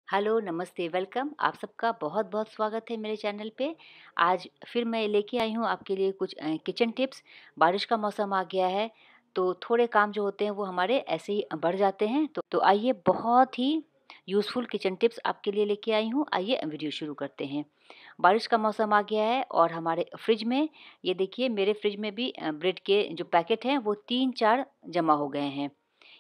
Hello, नमस्ते, welcome. आप सबका बहुत-बहुत स्वागत है मेरे चैनल पे। आज फिर मैं लेके आई हूँ आपके लिए कुछ किचन टिप्स। बारिश का मौसम आ गया है, तो थोड़े काम जो होते हैं वो हमारे ऐसे ही बढ़ जाते हैं। तो आइए बहुत ही यूज़फुल किचन टिप्स आपके लिए लेके आई हूँ। आइए वीडियो शुरू करते हैं। बारिश का मौसम आ गया है और हमारे फ्रिज में ये देखिए मेरे फ्रिज में भी ब्रेड के जो पैकेट हैं वो 3-4 जमा हो गए हैं।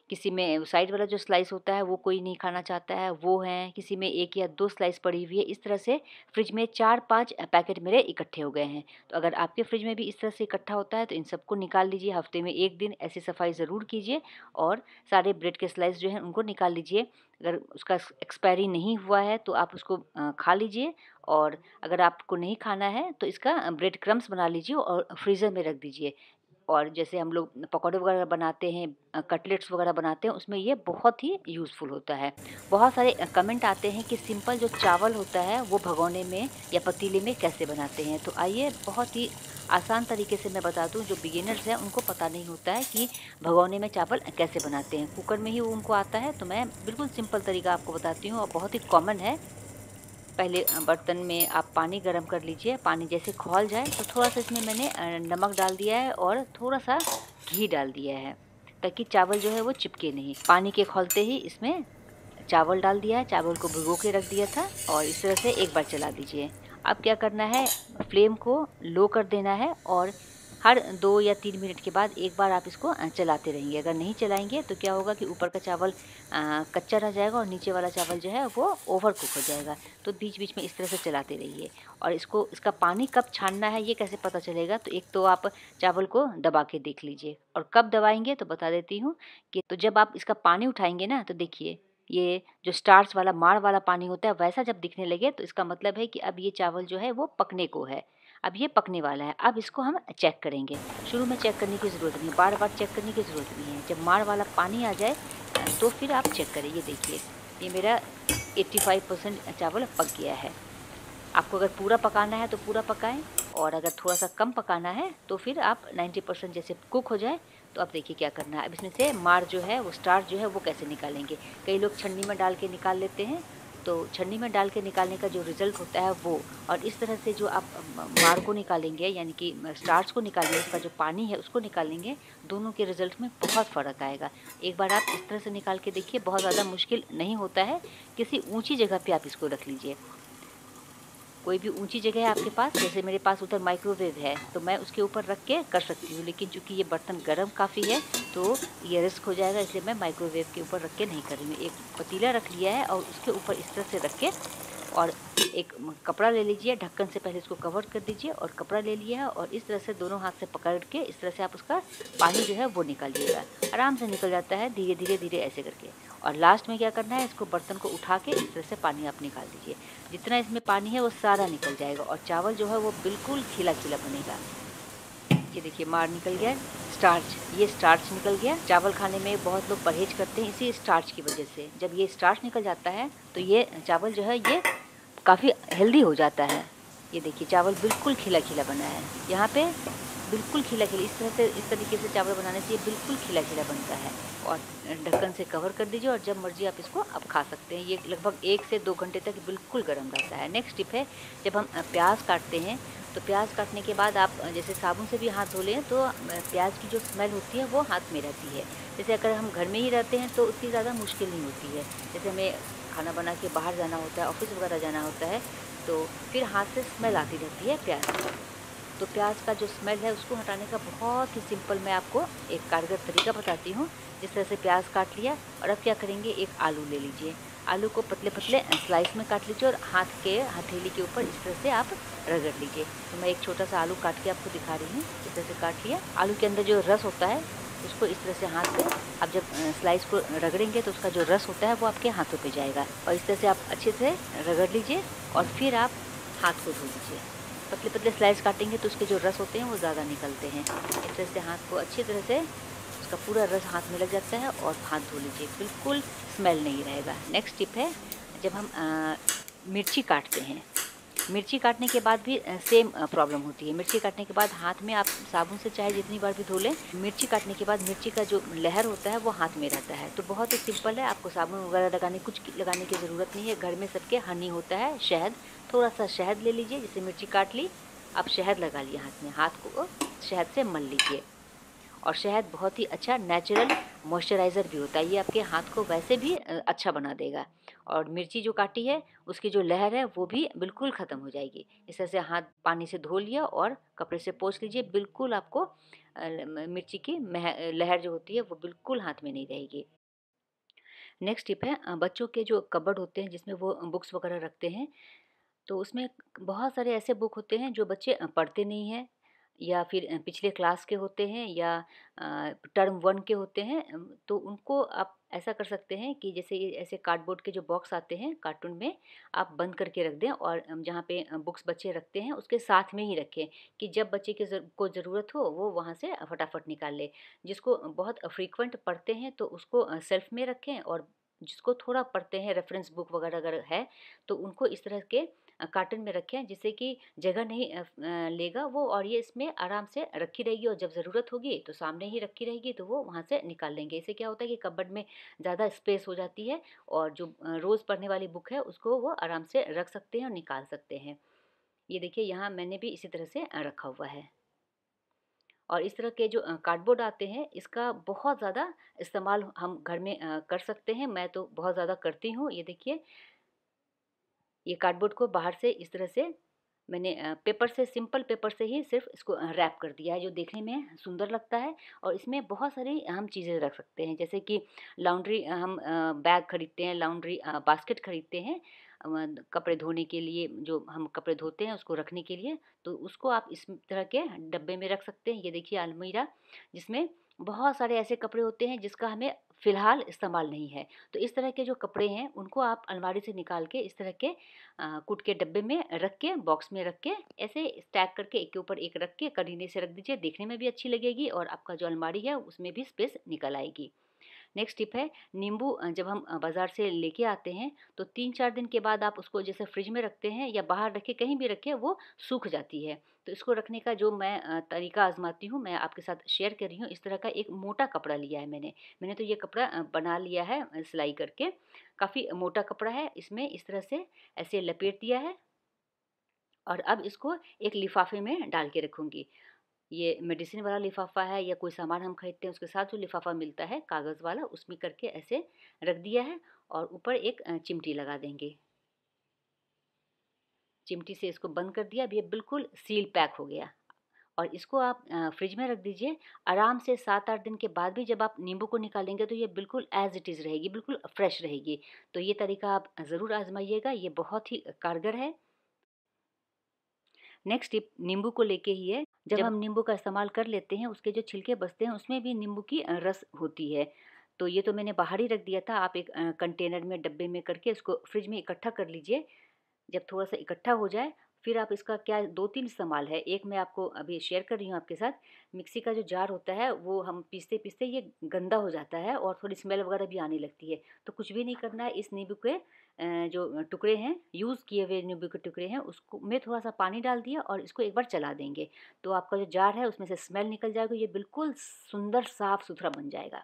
किसी में साइड वाला जो स्लाइस होता है वो कोई नहीं खाना चाहता है, वो हैं, किसी में 1 या 2 स्लाइस पड़ी हुई है। इस तरह से फ्रिज में 4-5 पैकेट मेरे इकट्ठे हो गए हैं। तो अगर आपके फ्रिज में भी इस तरह से इकट्ठा होता है तो इन सबको निकाल लीजिए। हफ्ते में 1 दिन ऐसी सफाई ज़रूर कीजिए और सारे ब्रेड के स्लाइस जो हैं उनको निकाल लीजिए। अगर उसका एक्सपायरी नहीं हुआ है तो आप उसको खा लीजिए, और अगर आपको नहीं खाना है तो इसका ब्रेड क्रम्ब्स बना लीजिए और फ्रीज़र में रख दीजिए। और जैसे हम लोग पकौड़े वगैरह बनाते हैं, कटलेट्स वगैरह बनाते हैं, उसमें ये बहुत ही यूज़फुल होता है। बहुत सारे कमेंट आते हैं कि सिंपल जो चावल होता है वो भगोने में या पतीले में कैसे बनाते हैं। तो आइए बहुत ही आसान तरीके से मैं बता दूं, जो बिगिनर्स हैं उनको पता नहीं होता है कि भगोने में चावल कैसे बनाते हैं। कुकर में ही वो उनको आता है, तो मैं बिल्कुल सिंपल तरीका आपको बताती हूँ और बहुत ही कॉमन है। पहले बर्तन में आप पानी गरम कर लीजिए। पानी जैसे खौल जाए तो थोड़ा-सा इसमें मैंने नमक डाल दिया है और थोड़ा-सा घी डाल दिया है, ताकि चावल जो है वो चिपके नहीं। पानी के खौलते ही इसमें चावल डाल दिया है, चावल को भिगो के रख दिया था और इस तरह से एक बार चला दीजिए। अब क्या करना है, फ्लेम को लो कर देना है और हर 2 या 3 मिनट के बाद एक बार आप इसको चलाते रहेंगे। अगर नहीं चलाएँगे तो क्या होगा कि ऊपर का चावल कच्चा रह जाएगा और नीचे वाला चावल जो है वो ओवर कुक हो जाएगा। तो बीच-बीच में इस तरह से चलाते रहिए। और इसका पानी कब छानना है ये कैसे पता चलेगा, तो एक तो आप चावल को दबा के देख लीजिए, और कब दबाएँगे तो बता देती हूँ कि तो जब आप इसका पानी उठाएँगे ना तो देखिए, ये जो स्टार्च वाला माड़ वाला पानी होता है वैसा जब दिखने लगे तो इसका मतलब है कि अब ये चावल जो है वो पकने को है। अब ये पकने वाला है। अब इसको हम चेक करेंगे। शुरू में चेक करने की ज़रूरत नहीं, बार-बार चेक करने की ज़रूरत नहीं है। जब माड़ वाला पानी आ जाए तो फिर आप चेक करें। ये देखिए, ये मेरा 85% चावल पक गया है। आपको अगर पूरा पकाना है तो पूरा पकाएँ, और अगर थोड़ा-सा कम पकाना है तो फिर आप 90% जैसे कुक हो जाए तो अब देखिए क्या करना है। अब इसमें से माड़ जो है वो स्टार्च जो है वो कैसे निकालेंगे। कई लोग छन्नी में डाल के निकाल लेते हैं, तो छन्नी में डाल के निकालने का जो रिज़ल्ट होता है वो, और इस तरह से जो आप माड़ को निकालेंगे यानी कि स्टार्च को निकालेंगे, उसका जो पानी है उसको निकालेंगे, दोनों के रिज़ल्ट में बहुत फ़र्क आएगा। एक बार आप इस तरह से निकाल के देखिए, बहुत ज़्यादा मुश्किल नहीं होता है। किसी ऊँची जगह पे आप इसको रख लीजिए। कोई भी ऊंची जगह है आपके पास, जैसे मेरे पास उधर माइक्रोवेव है तो मैं उसके ऊपर रख के कर सकती हूँ, लेकिन चूंकि ये बर्तन गर्म काफ़ी है तो ये रिस्क हो जाएगा, इसलिए मैं माइक्रोवेव के ऊपर रख के नहीं कर रही हूँ। एक पतीला रख लिया है और उसके ऊपर इस तरह से रख के, और एक कपड़ा ले लीजिए, ढक्कन से पहले इसको कवर कर दीजिए, और कपड़ा ले लिया है और इस तरह से दोनों हाथ से पकड़ के इस तरह से आप उसका पानी जो है वो निकालिएगा। आराम से निकल जाता है, धीरे धीरे धीरे ऐसे करके। और लास्ट में क्या करना है, इसको बर्तन को उठा के इस तरह से पानी आप निकाल दीजिए। जितना इसमें पानी है वो सारा निकल जाएगा और चावल जो है वो बिल्कुल खिला खिला बनेगा। ये देखिए, मार निकल गया, स्टार्च, ये स्टार्च निकल गया। चावल खाने में बहुत लोग परहेज करते हैं इसी स्टार्च की वजह से। जब ये स्टार्च निकल जाता है तो ये चावल जो है ये काफ़ी हेल्दी हो जाता है। ये देखिए, चावल बिल्कुल खिला खिला बना है। यहाँ पे बिल्कुल खिला खिला, इस तरह से, इस तरीके से चावल बनाने से ये बिल्कुल खिला खिला बनता है। और ढक्कन से कवर कर दीजिए और जब मर्जी आप इसको अब खा सकते हैं। ये लगभग 1 से 2 घंटे तक बिल्कुल गर्म रहता है। नेक्स्ट टिप है, जब हम प्याज काटते हैं तो प्याज काटने के बाद आप जैसे साबुन से भी हाथ धो लें तो प्याज की जो स्मेल होती है वो हाथ में रहती है। जैसे अगर हम घर में ही रहते हैं तो उतनी ज़्यादा मुश्किल नहीं होती है। जैसे हमें खाना बना के बाहर जाना होता है, ऑफिस वगैरह जाना होता है, तो फिर हाथ से स्मेल आती रहती है प्याज की। तो प्याज का जो स्मेल है उसको हटाने का बहुत ही सिंपल मैं आपको एक कारगर तरीका बताती हूँ। जिस तरह से प्याज काट लिया, और अब क्या करेंगे, एक आलू ले लीजिए। आलू को पतले पतले स्लाइस में काट लीजिए और हाथ के हथेली के ऊपर इस तरह से आप रगड़ लीजिए। तो मैं एक छोटा सा आलू काट के आपको दिखा रही हूँ। इस तरह से काट लिया। आलू के अंदर जो रस होता है उसको इस तरह से हाथ से, आप जब स्लाइस को रगड़ेंगे तो उसका जो रस होता है वो आपके हाथों पे जाएगा, और इस तरह से आप अच्छे से रगड़ लीजिए और फिर आप हाथ को धो लीजिए। पतले पतले स्लाइस काटेंगे तो उसके जो रस होते हैं वो ज़्यादा निकलते हैं। इस तरह से हाथ को अच्छी तरह से, उसका पूरा रस हाथ में लग जाता है, और हाथ धो लीजिए, बिल्कुल स्मेल नहीं रहेगा। नेक्स्ट टिप है, जब हम मिर्ची काटते हैं मिर्ची काटने के बाद भी सेम प्रॉब्लम होती है। मिर्ची काटने के बाद हाथ में आप साबुन से चाहे जितनी बार भी धो लें, मिर्ची काटने के बाद मिर्ची का जो लहर होता है वो हाथ में रहता है। तो बहुत ही सिंपल है, आपको साबुन वगैरह कुछ लगाने की ज़रूरत नहीं है। घर में सबके हनी होता है, शहद, थोड़ा सा शहद ले लीजिए। जैसे मिर्ची काट ली, आप शहद लगा लिए हाथ में, हाथ को शहद से मल लीजिए। और शहद बहुत ही अच्छा नेचुरल मॉइस्चराइज़र भी होता है, ये आपके हाथ को वैसे भी अच्छा बना देगा। और मिर्ची जो काटी है उसकी जो लहर है वो भी बिल्कुल ख़त्म हो जाएगी। इस तरह से हाथ पानी से धो लिया और कपड़े से पोंछ लीजिए, बिल्कुल आपको मिर्ची की लहर जो होती है वो बिल्कुल हाथ में नहीं रहेगी। नेक्स्ट टिप है, बच्चों के जो कबर्ड होते हैं जिसमें वो बुक्स वगैरह रखते हैं, तो उसमें बहुत सारे ऐसे बुक होते हैं जो बच्चे पढ़ते नहीं हैं, या फिर पिछले क्लास के होते हैं, या टर्म 1 के होते हैं। तो उनको आप ऐसा कर सकते हैं कि जैसे ये ऐसे कार्डबोर्ड के जो बॉक्स आते हैं कार्टून में, आप बंद करके रख दें, और जहाँ पे बुक्स बच्चे रखते हैं उसके साथ में ही रखें, कि जब बच्चे के को ज़रूरत हो वो वहाँ से फटाफट निकाल ले। जिसको बहुत फ्रीक्वेंट पढ़ते हैं तो उसको सेल्फ में रखें, और जिसको थोड़ा पढ़ते हैं, रेफरेंस बुक वगैरह अगर है तो उनको इस तरह के कार्टन में रखें, जिससे कि जगह नहीं लेगा वो, और ये इसमें आराम से रखी रहेगी, और जब ज़रूरत होगी तो सामने ही रखी रहेगी, तो वो वहाँ से निकाल लेंगे। इससे क्या होता है कि कबर्ड में ज़्यादा स्पेस हो जाती है, और जो रोज़ पढ़ने वाली बुक है उसको वो आराम से रख सकते हैं और निकाल सकते हैं। ये देखिए, यहाँ मैंने भी इसी तरह से रखा हुआ है। और इस तरह के जो कार्डबोर्ड आते हैं, इसका बहुत ज़्यादा इस्तेमाल हम घर में कर सकते हैं। मैं तो बहुत ज़्यादा करती हूँ। ये देखिए, ये कार्डबोर्ड को बाहर से इस तरह से मैंने पेपर से, सिंपल पेपर से ही सिर्फ इसको रैप कर दिया है, जो देखने में सुंदर लगता है। और इसमें बहुत सारी हम चीज़ें रख सकते हैं, जैसे कि लॉन्ड्री, हम बैग खरीदते हैं, लॉन्ड्री बास्केट खरीदते हैं कपड़े धोने के लिए, जो हम कपड़े धोते हैं उसको रखने के लिए, तो उसको आप इस तरह के डब्बे में रख सकते हैं। ये देखिए अलमीरा, जिसमें बहुत सारे ऐसे कपड़े होते हैं जिसका हमें फ़िलहाल इस्तेमाल नहीं है। तो इस तरह के जो कपड़े हैं उनको आप अलमारी से निकाल के इस तरह के कूट के डब्बे में रख के, बॉक्स में रख के, ऐसे स्टैक करके एक के ऊपर एक रख के करीने से रख दीजिए। देखने में भी अच्छी लगेगी और आपका जो अलमारी है उसमें भी स्पेस निकल आएगी। नेक्स्ट टिप है, नींबू जब हम बाज़ार से लेके आते हैं तो 3-4 दिन के बाद आप उसको जैसे फ्रिज में रखते हैं या बाहर रखें, कहीं भी रखें, वो सूख जाती है। तो इसको रखने का जो मैं तरीका आज़माती हूँ, मैं आपके साथ शेयर कर रही हूँ। इस तरह का एक मोटा कपड़ा लिया है मैंने। मैंने तो ये कपड़ा बना लिया है सिलाई करके। काफ़ी मोटा कपड़ा है, इसमें इस तरह से ऐसे लपेट दिया है, और अब इसको एक लिफ़ाफ़े में डाल के रखूँगी। ये मेडिसिन वाला लिफ़ाफ़ा है, या कोई सामान हम खरीदते हैं उसके साथ जो लिफ़ाफ़ा मिलता है कागज़ वाला, उसमें करके ऐसे रख दिया है, और ऊपर एक चिमटी लगा देंगे। चिमटी से इसको बंद कर दिया। अब ये बिल्कुल सील पैक हो गया, और इसको आप फ्रिज में रख दीजिए। आराम से 7-8 दिन के बाद भी जब आप नींबू को निकालेंगे तो ये बिल्कुल एज़ इट इज़ रहेगी, बिल्कुल फ्रेश रहेगी। तो ये तरीका आप ज़रूर आज़माइएगा, ये बहुत ही कारगर है। नेक्स्ट टिप नींबू को लेके ही है। जब हम नींबू का इस्तेमाल कर लेते हैं, उसके जो छिलके बचते हैं उसमें भी नींबू की रस होती है। तो ये तो मैंने बाहर ही रख दिया था, आप एक कंटेनर में, डब्बे में करके इसको फ्रिज में इकट्ठा कर लीजिए। जब थोड़ा-सा इकट्ठा हो जाए, फिर आप इसका क्या 2-3 इस्तेमाल है। एक मैं आपको अभी शेयर कर रही हूँ आपके साथ। मिक्सी का जो जार होता है वो हम पीसते-पीसते ये गंदा हो जाता है, और थोड़ी स्मेल वगैरह भी आने लगती है। तो कुछ भी नहीं करना है, इस नींबू के जो टुकड़े हैं, यूज़ किए हुए नींबू के टुकड़े हैं, उसको में थोड़ा-सा पानी डाल दिया और इसको एक बार चला देंगे। तो आपका जो जार है उसमें से स्मेल निकल जाएगा, ये बिल्कुल सुंदर साफ-सुथरा बन जाएगा।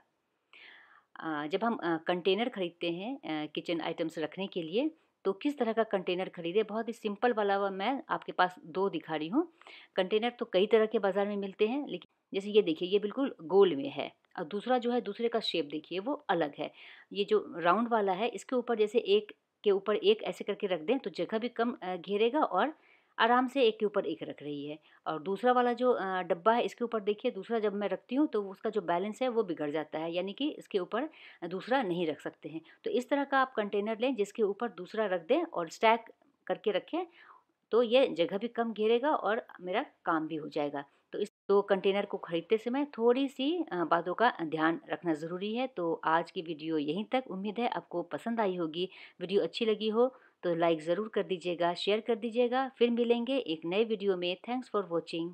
जब हम कंटेनर खरीदते हैं किचन आइटम्स रखने के लिए, तो किस तरह का कंटेनर खरीदें? बहुत ही सिंपल वाला मैं आपके पास 2 दिखा रही हूँ। कंटेनर तो कई तरह के बाज़ार में मिलते हैं, लेकिन जैसे ये देखिए, ये बिल्कुल गोल में है, और दूसरा जो है, दूसरे का शेप देखिए वो अलग है। ये जो राउंड वाला है, इसके ऊपर जैसे एक के ऊपर एक ऐसे करके रख दें तो जगह भी कम घेरेगा, और आराम से एक के ऊपर एक रख रही है। और दूसरा वाला जो डब्बा है, इसके ऊपर देखिए, दूसरा जब मैं रखती हूँ तो उसका जो बैलेंस है वो बिगड़ जाता है, यानी कि इसके ऊपर दूसरा नहीं रख सकते हैं। तो इस तरह का आप कंटेनर लें जिसके ऊपर दूसरा रख दें और स्टैक करके रखें, तो ये जगह भी कम घेरेगा और मेरा काम भी हो जाएगा। तो इस 2 कंटेनर को खरीदते समय थोड़ी-सी बातों का ध्यान रखना ज़रूरी है। तो आज की वीडियो यहीं तक। उम्मीद है आपको पसंद आई होगी। वीडियो अच्छी लगी हो तो लाइक ज़रूर कर दीजिएगा, शेयर कर दीजिएगा। फिर मिलेंगे एक नए वीडियो में। Thanks for watching.